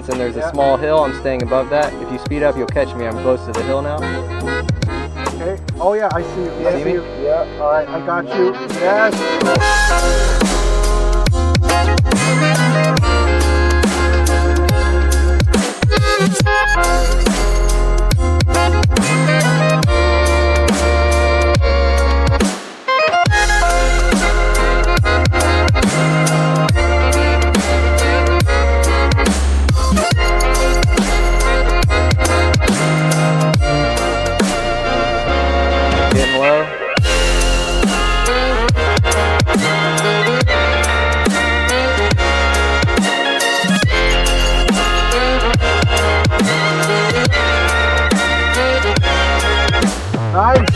distance and there's a small hill. I'm staying above that. If you speed up, you'll catch me. I'm close to the hill now. Okay. Oh yeah, I see you. Yeah, I see you. Yeah. All right, I got you. Yes. Getting low. Nice.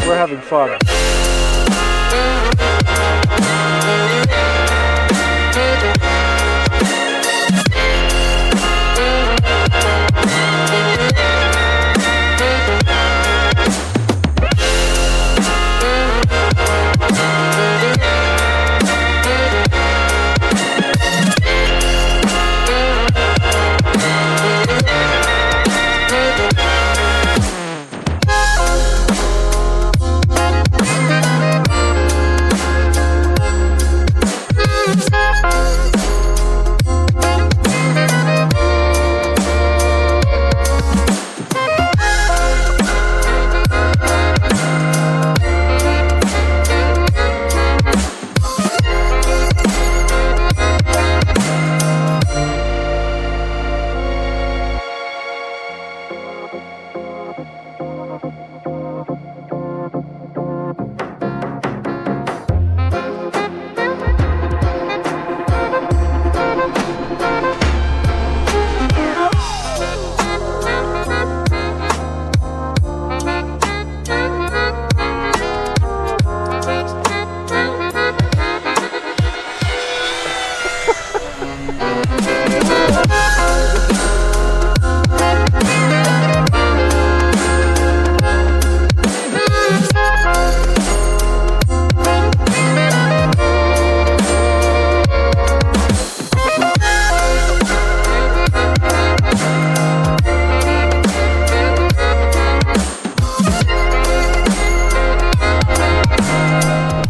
We're having fun.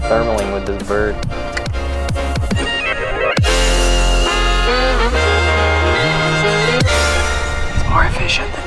Thermaling with this bird. It's more efficient than